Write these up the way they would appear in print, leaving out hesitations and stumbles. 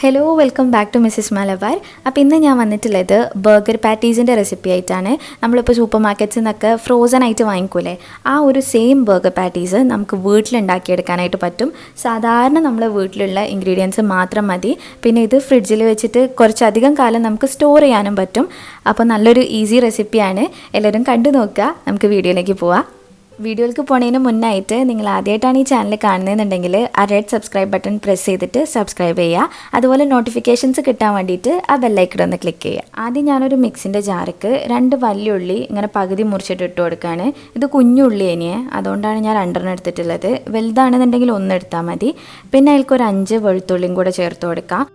Hello welcome back to Mrs Malabar. അപ്പോൾ ഇന്ന് ഞാൻ വന്നിട്ടുള്ളത് ബർഗർ പാറ്റീസിൻ്റെ റെസിപ്പി ആയിട്ടാണ്. നമ്മളിപ്പോൾ സൂപ്പർ മാർക്കറ്റ്സിൽ നിന്നൊക്കെ ഫ്രോസൺ ആയിട്ട് വാങ്ങിക്കൂലേ, ആ ഒരു സെയിം ബർഗർ പാറ്റീസ് നമുക്ക് വീട്ടിലുണ്ടാക്കിയെടുക്കാനായിട്ട് പറ്റും. സാധാരണ നമ്മൾ വീട്ടിലുള്ള ഇൻഗ്രീഡിയൻസ് മാത്രം മതി. പിന്നെ ഇത് ഫ്രിഡ്ജിൽ വെച്ചിട്ട് കുറച്ചധികം കാലം നമുക്ക് സ്റ്റോർ ചെയ്യാനും പറ്റും. അപ്പോൾ നല്ലൊരു ഈസി റെസിപ്പിയാണ്. എല്ലാവരും കണ്ടു നോക്കുക. നമുക്ക് വീഡിയോയിലേക്ക് പോവാം. വീഡിയോയിലേക്ക് പോണതിന് മുന്നായിട്ട് നിങ്ങൾ ആദ്യമായിട്ടാണ് ഈ ചാനൽ കാണുന്നതെന്നുണ്ടെങ്കിൽ ആ റെഡ് സബ്സ്ക്രൈബ് ബട്ടൺ പ്രസ് ചെയ്തിട്ട് സബ്സ്ക്രൈബ് ചെയ്യുക. അതുപോലെ നോട്ടിഫിക്കേഷൻസ് കിട്ടാൻ വേണ്ടിയിട്ട് ആ ബെല്ലൈക്കൺ ഒന്ന് ക്ലിക്ക് ചെയ്യുക. ആദ്യം ഞാനൊരു മിക്സിൻ്റെ ജാർക്ക് 2 വലിയ ഉള്ളി ഇങ്ങനെ പകുതി മുറിച്ചിട്ട് ഇട്ട് കൊടുക്കുകയാണ്. ഇത് കുഞ്ഞുള്ളി ഇനിയെ, അതുകൊണ്ടാണ് ഞാൻ 2 എടുത്തിട്ടുള്ളത്. വലുതാണെന്നുണ്ടെങ്കിൽ 1 എടുത്താൽ മതി. പിന്നെ അതിലേക്ക് ഒരു 5 വെളുത്തുള്ളിയും കൂടെ ചേർത്ത് കൊടുക്കാം.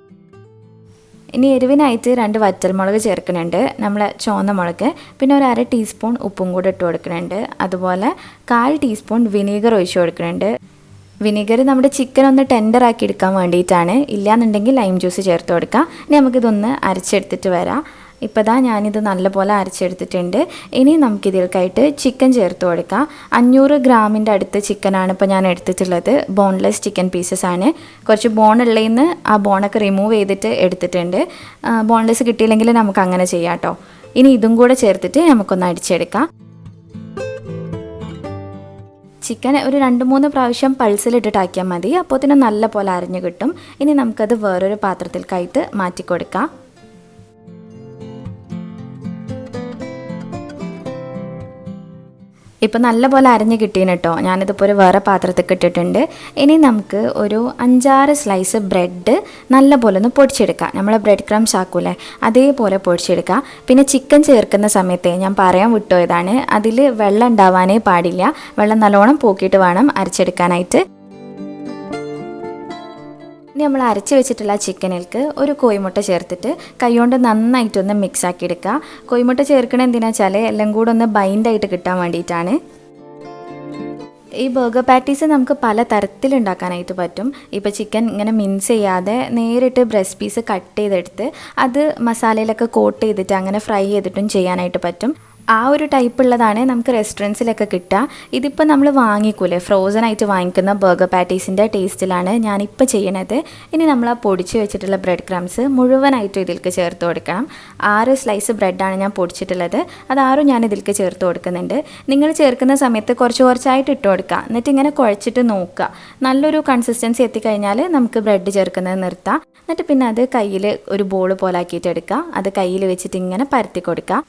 ഇനി എരിവിനായിട്ട് 2 വറ്റൽമുളക് ചേർക്കുന്നുണ്ട്, നമ്മളെ ചുവന്ന മുളക്. പിന്നെ ഒരു 1/2 ടീസ്പൂൺ ഉപ്പും കൂടെ ഇട്ട് കൊടുക്കുന്നുണ്ട്. അതുപോലെ 1/4 ടീസ്പൂൺ വിനീഗർ ഒഴിച്ച് കൊടുക്കുന്നുണ്ട്. വിനീഗർ നമ്മുടെ ചിക്കൻ ഒന്ന് ടെൻഡറാക്കി എടുക്കാൻ വേണ്ടിയിട്ടാണ്. ഇല്ലയെന്നുണ്ടെങ്കിൽ ലൈം ജ്യൂസ് ചേർത്ത് കൊടുക്കാം. ഇനി നമുക്കിതൊന്ന് അരച്ചെടുത്തിട്ട് വരാം. ഇപ്പോൾ ദാ ഞാനിത് നല്ലപോലെ അരച്ചെടുത്തിട്ടുണ്ട്. ഇനി നമുക്കിതിലേക്കായിട്ട് ചിക്കൻ ചേർത്ത് കൊടുക്കാം. 500 ഗ്രാമിൻ്റെ അടുത്ത് ചിക്കനാണ് ഇപ്പോൾ ഞാൻ എടുത്തിട്ടുള്ളത്. ബോൺലെസ് ചിക്കൻ പീസസ് ആണ്. കുറച്ച് ബോണുള്ളതിൽ നിന്ന് ആ ബോണൊക്കെ റിമൂവ് ചെയ്തിട്ട് എടുത്തിട്ടുണ്ട്. ബോൺലെസ് കിട്ടിയില്ലെങ്കിൽ നമുക്ക് അങ്ങനെ ചെയ്യാം കേട്ടോ. ഇനി ഇതും കൂടെ ചേർത്തിട്ട് നമുക്കൊന്ന് അടിച്ചെടുക്കാം. ചിക്കൻ ഒരു 2-3 പ്രാവശ്യം പൾസിലിട്ടിട്ടാക്കിയാൽ മതി. അപ്പോൾ തന്നെ നല്ല പോലെ അരിഞ്ഞു കിട്ടും. ഇനി നമുക്കത് വേറൊരു പാത്രത്തിലേക്കായിട്ട് മാറ്റി കൊടുക്കാം. ഇപ്പോൾ നല്ല പോലെ അരിഞ്ഞ് കിട്ടീന് കേട്ടോ. ഞാനിതിപ്പോൾ ഒരു വേറെ പാത്രത്തിൽ ഇട്ടിട്ടുണ്ട്. ഇനി നമുക്ക് ഒരു 5-6 സ്ലൈസ് ബ്രെഡ് നല്ല പോലെ ഒന്ന് പൊടിച്ചെടുക്കാം. നമ്മൾ ബ്രെഡ് ക്രംസ് ആക്കൂലേ, അതേപോലെ പൊടിച്ചെടുക്കാം. പിന്നെ ചിക്കൻ ചേർക്കുന്ന സമയത്ത് ഞാൻ പറയാൻ വിട്ടുപോയതാണ്, അതിൽ വെള്ളം ഉണ്ടാവാനേ പാടില്ല. വെള്ളം നല്ലോണം പോക്കിയിട്ട് വേണം അരച്ചെടുക്കാനായിട്ട്. ഇനി നമ്മൾ അരച്ച് വെച്ചിട്ടുള്ള ചിക്കനിലേക്ക് ഒരു കോഴിമുട്ട ചേർത്തിട്ട് കൈകൊണ്ട് നന്നായിട്ടൊന്ന് മിക്സ് ആക്കി എടുക്കുക. കോഴിമുട്ട ചേർക്കണത് എന്തിനാ വെച്ചാൽ എല്ലാം കൂടെ ഒന്ന് ബൈൻഡായിട്ട് കിട്ടാൻ വേണ്ടിയിട്ടാണ്. ഈ ബർഗർ പാറ്റീസ് നമുക്ക് പല തരത്തിലുണ്ടാക്കാനായിട്ട് പറ്റും. ഇപ്പോൾ ചിക്കൻ ഇങ്ങനെ മിൻസ് ചെയ്യാതെ നേരിട്ട് ബ്രസ്റ്റ് പീസ് കട്ട് ചെയ്തെടുത്ത് അത് മസാലയിലൊക്കെ കോട്ട് ചെയ്തിട്ട് അങ്ങനെ ഫ്രൈ ചെയ്തിട്ടും ചെയ്യാനായിട്ട് പറ്റും. ആ ഒരു ടൈപ്പ് ഉള്ളതാണ് നമുക്ക് റെസ്റ്റോറൻറ്റ്സിലൊക്കെ കിട്ടുക. ഇതിപ്പോൾ നമ്മൾ വാങ്ങിക്കൂലേ, ഫ്രോസൺ ആയിട്ട് വാങ്ങിക്കുന്ന ബർഗർ പാറ്റീസിൻ്റെ ടേസ്റ്റിലാണ് ഞാനിപ്പോൾ ചെയ്യണത്. ഇനി നമ്മൾ ആ പൊടിച്ച് വെച്ചിട്ടുള്ള ബ്രെഡ് ക്രംസ് മുഴുവനായിട്ട് ഇതിലേക്ക് ചേർത്ത് കൊടുക്കണം. 6 സ്ലൈസ് ബ്രെഡാണ് ഞാൻ പൊടിച്ചിട്ടുള്ളത്. അത് 6 ഞാൻ ഇതിലേക്ക് ചേർത്ത് കൊടുക്കുന്നുണ്ട്. നിങ്ങൾ ചേർക്കുന്ന സമയത്ത് കുറച്ചായിട്ട് ഇട്ട് കൊടുക്കുക. എന്നിട്ട് ഇങ്ങനെ കുഴച്ചിട്ട് നോക്കുക. നല്ലൊരു കൺസിസ്റ്റൻസി എത്തിക്കഴിഞ്ഞാൽ നമുക്ക് ബ്രെഡ് ചേർക്കുന്നത് നിർത്താം. എന്നിട്ട് പിന്നെ അത് കയ്യിൽ ഒരു ബോൾ പോലെ ആക്കിയിട്ട് എടുക്കുക. അത് കയ്യിൽ വെച്ചിട്ട് ഇങ്ങനെ പരത്തി കൊടുക്കുക.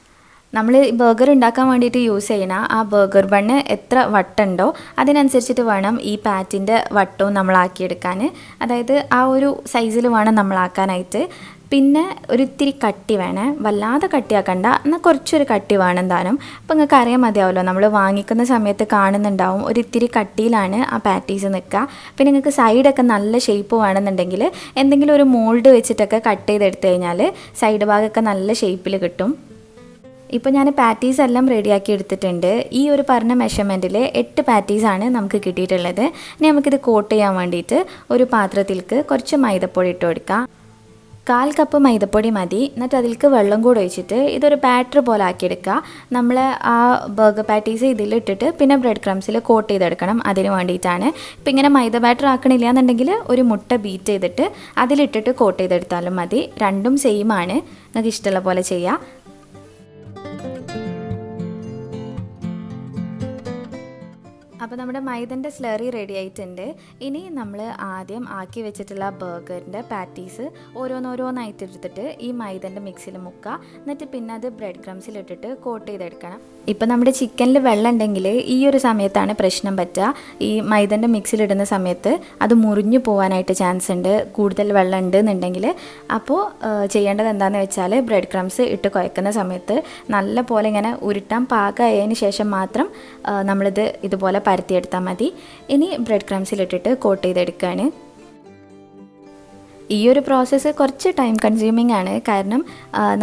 നമ്മൾ ബർഗർ ഉണ്ടാക്കാൻ വേണ്ടിയിട്ട് യൂസ് ചെയ്യുന്ന ആ ബർഗർ ബണ്ണ് എത്ര വട്ടുണ്ടോ അതിനനുസരിച്ചിട്ട് വേണം ഈ പാറ്റിൻ്റെ വട്ടവും നമ്മളാക്കിയെടുക്കാൻ. അതായത് ആ ഒരു സൈസിൽ വേണം നമ്മളാക്കാനായിട്ട്. പിന്നെ ഒരിത്തിരി കട്ടി വേണേ, വല്ലാതെ കട്ടിയാക്കണ്ട, എന്നാൽ കുറച്ചൊരു കട്ടി വേണം താനും. അപ്പോൾ നിങ്ങൾക്ക് അറിയാൻ മതിയാവുമല്ലോ, നമ്മൾ വാങ്ങിക്കുന്ന സമയത്ത് കാണുന്നുണ്ടാവും ഒരിത്തിരി കട്ടിയിലാണ് ആ പാറ്റീസ് നിൽക്കുക. പിന്നെ നിങ്ങൾക്ക് സൈഡൊക്കെ നല്ല ഷേപ്പ് വേണമെന്നുണ്ടെങ്കിൽ എന്തെങ്കിലും ഒരു മോൾഡ് വെച്ചിട്ടൊക്കെ കട്ട് ചെയ്തെടുത്ത് കഴിഞ്ഞാൽ സൈഡ് ഭാഗമൊക്കെ നല്ല ഷേപ്പിൽ കിട്ടും. ഇപ്പോൾ ഞാൻ പാറ്റീസ് എല്ലാം റെഡിയാക്കി എടുത്തിട്ടുണ്ട്. ഈ ഒരു പറഞ്ഞ മെഷർമെൻറ്റിൽ 8 പാറ്റീസാണ് നമുക്ക് കിട്ടിയിട്ടുള്ളത്. ഇനി നമുക്കിത് കോട്ട് ചെയ്യാൻ വേണ്ടിയിട്ട് ഒരു പാത്രത്തിലേക്ക് കുറച്ച് മൈദപ്പൊടി ഇട്ട് കൊടുക്കാം. 1/4 കപ്പ് മൈദപ്പൊടി മതി. എന്നിട്ട് അതിലേക്ക് വെള്ളം കൂടെ ഒഴിച്ചിട്ട് ഇതൊരു ബാറ്റർ പോലെ ആക്കിയെടുക്കുക. നമ്മൾ ആ ബർഗർ പാറ്റീസ് ഇതിലിട്ടിട്ട് പിന്നെ ബ്രെഡ് ക്രംസിൽ കോട്ട് ചെയ്തെടുക്കണം. അതിന് വേണ്ടിയിട്ടാണ്. ഇപ്പം ഇങ്ങനെ മൈദ ബാറ്റർ ആക്കണില്ല എന്നുണ്ടെങ്കിൽ ഒരു മുട്ട ബീറ്റ് ചെയ്തിട്ട് അതിലിട്ടിട്ട് കോട്ട് ചെയ്തെടുത്താലും മതി. രണ്ടും സെയിം ആണ്, നിങ്ങൾക്ക് ഇഷ്ടമുള്ള പോലെ ചെയ്യാം. അപ്പോൾ നമ്മുടെ മൈദൻ്റെ സ്ലറി റെഡി ആയിട്ടുണ്ട്. ഇനി നമ്മൾ ആദ്യം ആക്കി വെച്ചിട്ടുള്ള ബർഗറിൻ്റെ പാറ്റീസ് ഓരോന്നായിട്ട് എടുത്തിട്ട് ഈ മൈദൻ്റെ മിക്സിൽ മുക്കുക. എന്നിട്ട് പിന്നെ അത് ബ്രെഡ് ക്രംസിലിട്ടിട്ട് കോട്ട് ചെയ്തെടുക്കണം. ഇപ്പോൾ നമ്മുടെ ചിക്കനിൽ വെള്ളം ഉണ്ടെങ്കിൽ ഈ ഒരു സമയത്താണ് പ്രശ്നം പറ്റുക. ഈ മൈദൻ്റെ മിക്സിലിടുന്ന സമയത്ത് അത് മുറിഞ്ഞു പോകാനായിട്ട് ചാൻസ് ഉണ്ട്, കൂടുതൽ വെള്ളം ഉണ്ട് എന്നുണ്ടെങ്കിൽ. അപ്പോൾ ചെയ്യേണ്ടത് എന്താണെന്ന് വെച്ചാൽ ബ്രെഡ് ക്രംസ് ഇട്ട് കുഴക്കുന്ന സമയത്ത് നല്ല പോലെ ഇങ്ങനെ ഉരുട്ടാൻ പാകമായതിന് ശേഷം മാത്രം നമ്മളിത് ഇതുപോലെ പരത്തിയെടുത്താൽ മതി. ഇനി ബ്രെഡ് ക്രംസിലിട്ടിട്ട് കോട്ട് ചെയ്തെടുക്കുകയാണ്. ഈ ഒരു പ്രോസസ്സ് കുറച്ച് ടൈം കൺസ്യൂമിങ് ആണ്. കാരണം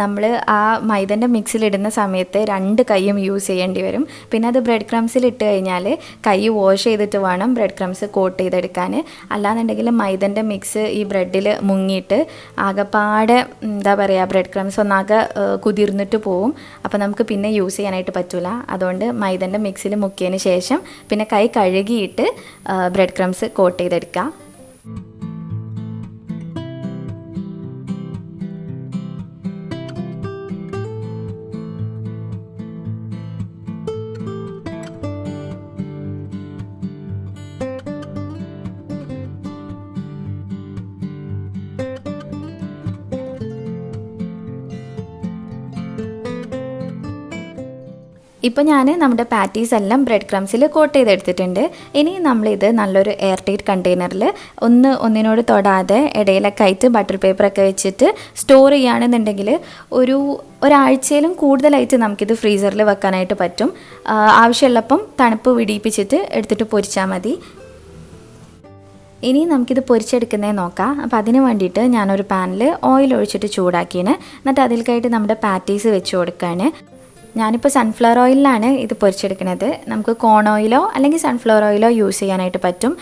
നമ്മൾ ആ മൈദൻ്റെ മിക്സിലിടുന്ന സമയത്ത് 2 കൈയും യൂസ് ചെയ്യേണ്ടി വരും. പിന്നെ അത് ബ്രെഡ് ക്രംസിലിട്ട് കഴിഞ്ഞാൽ കൈ വാഷ് ചെയ്തിട്ട് വേണം ബ്രെഡ് ക്രംസ് കോട്ട് ചെയ്തെടുക്കാൻ. അല്ലാന്നുണ്ടെങ്കിൽ മൈദൻ്റെ മിക്സ് ഈ ബ്രെഡിൽ മുങ്ങിയിട്ട് ആകെപ്പാടെ എന്താ പറയുക, ബ്രെഡ് ക്രംസ് ഒന്നാകെ കുതിർന്നിട്ട് പോവും. അപ്പോൾ നമുക്ക് പിന്നെ യൂസ് ചെയ്യാനായിട്ട് പറ്റില്ല. അതുകൊണ്ട് മൈദൻ്റെ മിക്സിൽ മുക്കിയതിന് ശേഷം പിന്നെ കൈ കഴുകിയിട്ട് ബ്രെഡ് ക്രംസ് കോട്ട് ചെയ്തെടുക്കുക. ഇപ്പോൾ ഞാൻ നമ്മുടെ പാറ്റീസ് എല്ലാം ബ്രെഡ് ക്രംസിൽ കോട്ട് ചെയ്തെടുത്തിട്ടുണ്ട്. ഇനി നമ്മളിത് നല്ലൊരു എയർ ടൈറ്റ് കണ്ടെയ്നറിൽ ഒന്നിനോട് തൊടാതെ ഇടയിലൊക്കെ ആയിട്ട് ബട്ടർ പേപ്പറൊക്കെ വെച്ചിട്ട് സ്റ്റോർ ചെയ്യുകയാണെന്നുണ്ടെങ്കിൽ ഒരാഴ്ചയിലും കൂടുതലായിട്ട് നമുക്കിത് ഫ്രീസറിൽ വെക്കാനായിട്ട് പറ്റും. ആവശ്യമുള്ളപ്പം തണുപ്പ് വിടിയിപ്പിച്ചിട്ട് എടുത്തിട്ട് പൊരിച്ചാൽ മതി. ഇനി നമുക്കിത് പൊരിച്ചെടുക്കുന്നേ നോക്കാം. അപ്പോൾ അതിന് വേണ്ടിയിട്ട് ഞാനൊരു പാനിൽ ഓയിൽ ഒഴിച്ചിട്ട് ചൂടാക്കിയാണ്. എന്നിട്ട് അതിലേക്കായിട്ട് നമ്മുടെ പാറ്റീസ് വെച്ച് കൊടുക്കുകയാണ്. ഞാനിപ്പോൾ സൺഫ്ലവർ ഓയിലിലാണ് ഇത് പൊരിച്ചെടുക്കുന്നത്. നമുക്ക് കോൺ ഓയിലോ അല്ലെങ്കിൽ സൺഫ്ലവർ ഓയിലോ യൂസ് ചെയ്യാനായിട്ട് പറ്റും.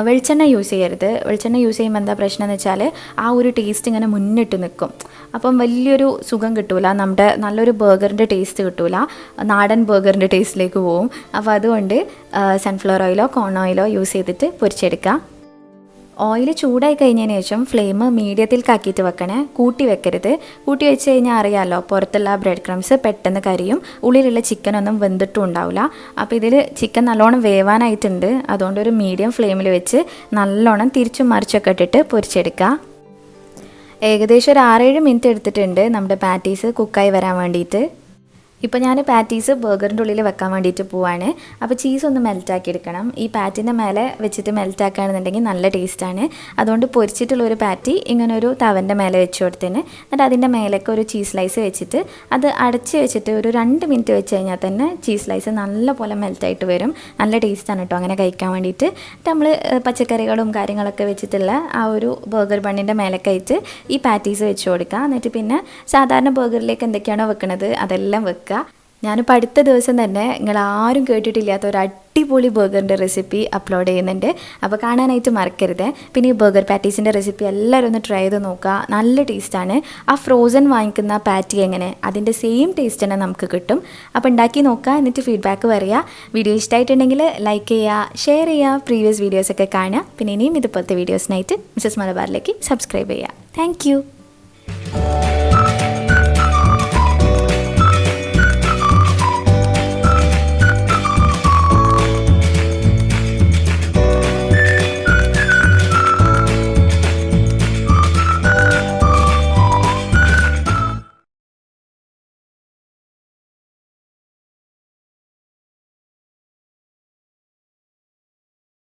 വെളിച്ചെണ്ണ യൂസ് ചെയ്യരുത്. വെളിച്ചെണ്ണ യൂസ് ചെയ്യുമ്പോൾ എന്താ പ്രശ്നം എന്ന് വെച്ചാൽ ആ ഒരു ടേസ്റ്റ് ഇങ്ങനെ മുന്നിട്ട് നിൽക്കും. അപ്പം വലിയൊരു സുഖം കിട്ടൂല, നമ്മുടെ നല്ലൊരു ബർഗറിൻ്റെ ടേസ്റ്റ് കിട്ടൂല, നാടൻ ബർഗറിൻ്റെ ടേസ്റ്റിലേക്ക് പോവും. അപ്പോൾ അതുകൊണ്ട് സൺഫ്ലവർ ഓയിലോ കോൺ ഓയിലോ യൂസ് ചെയ്തിട്ട് പൊരിച്ചെടുക്കുക. ഓയിൽ ചൂടായി കഴിഞ്ഞതിന് ശേഷം ഫ്ലെയിം മീഡിയത്തിൽക്കാക്കിയിട്ട് വെക്കണേ, കൂട്ടി വെക്കരുത്. കൂട്ടി വെച്ച് കഴിഞ്ഞാൽ അറിയാമല്ലോ, പുറത്തുള്ള ബ്രെഡ് ക്രംസ് പെട്ടെന്ന് കരിയും, ഉള്ളിലുള്ള ചിക്കനൊന്നും വെന്തിട്ടും ഉണ്ടാവില്ല. അപ്പോൾ ഇതിൽ ചിക്കൻ നല്ലോണം വേവാനായിട്ടുണ്ട്. അതുകൊണ്ട് ഒരു മീഡിയം ഫ്ലെയിമിൽ വെച്ച് നല്ലോണം തിരിച്ചും മറിച്ചൊക്കെ ഇട്ടിട്ട് പൊരിച്ചെടുക്കുക. ഏകദേശം ഒരു 6-7 മിനിറ്റ് എടുത്തിട്ടുണ്ട് നമ്മുടെ പാറ്റീസ് കുക്കായി വരാൻ വേണ്ടിയിട്ട്. ഇപ്പോൾ ഞാൻ പാറ്റീസ് ബർഗറിൻ്റെ ഉള്ളിൽ വെക്കാൻ വേണ്ടിയിട്ട് പോവാണ്. അപ്പോൾ ചീസ് ഒന്ന് മെൽറ്റാക്കി എടുക്കണം. ഈ പാറ്റിൻ്റെ മേലെ വെച്ചിട്ട് മെൽറ്റാക്കുകയാണെന്നുണ്ടെങ്കിൽ നല്ല ടേസ്റ്റാണ്. അതുകൊണ്ട് പൊരിച്ചിട്ടുള്ളൊരു പാറ്റി ഇങ്ങനെ ഒരു തവൻ്റെ മേലെ വെച്ച് കൊടുത്തതിന് എന്നിട്ട് അതിൻ്റെ മേലേക്ക് ഒരു ചീസ് സ്ലൈസ് വെച്ചിട്ട് അത് അടച്ച് വെച്ചിട്ട് ഒരു 2 മിനിറ്റ് വെച്ച് കഴിഞ്ഞാൽ തന്നെ ചീസ് സ്ലൈസ് നല്ല പോലെ മെൽറ്റായിട്ട് വരും. നല്ല ടേസ്റ്റാണ് കേട്ടോ അങ്ങനെ കഴിക്കാൻ വേണ്ടിയിട്ട്. നമ്മൾ പച്ചക്കറികളും കാര്യങ്ങളൊക്കെ വെച്ചിട്ടുള്ള ആ ഒരു ബർഗർ ബണ്ണിൻ്റെ മേലേക്കായിട്ട് ഈ പാറ്റീസ് വെച്ച് കൊടുക്കുക. എന്നിട്ട് പിന്നെ സാധാരണ ബർഗറിലേക്ക് എന്തൊക്കെയാണോ വെക്കുന്നത് അതെല്ലാം വെക്കുക. ഞാനിപ്പോൾ അടുത്ത ദിവസം തന്നെ നിങ്ങളാരും കേട്ടിട്ടില്ലാത്ത ഒരു അടിപൊളി ബർഗറിൻ്റെ റെസിപ്പി അപ്ലോഡ് ചെയ്യുന്നുണ്ട്. അപ്പോൾ കാണാനായിട്ട് മറക്കരുത്. പിന്നെ ഈ ബർഗർ പാറ്റീസിൻ്റെ റെസിപ്പി എല്ലാവരും ഒന്ന് ട്രൈ ചെയ്ത് നോക്കുക. നല്ല ടേസ്റ്റാണ്. ആ ഫ്രോസൺ വാങ്ങിക്കുന്ന പാറ്റി എങ്ങനെ അതിൻ്റെ സെയിം ടേസ്റ്റ് തന്നെ നമുക്ക് കിട്ടും. അപ്പോൾ ഉണ്ടാക്കി നോക്കുക, എന്നിട്ട് ഫീഡ്ബാക്ക് പറയുക. വീഡിയോ ഇഷ്ടമായിട്ടുണ്ടെങ്കിൽ ലൈക്ക് ചെയ്യുക, ഷെയർ ചെയ്യുക, പ്രീവിയസ് വീഡിയോസൊക്കെ കാണുക. പിന്നെ ഇനിയും ഇതുപോലത്തെ വീഡിയോസിനായിട്ട് മിസ്സസ് മലബാറിലേക്ക് സബ്സ്ക്രൈബ് ചെയ്യുക. താങ്ക്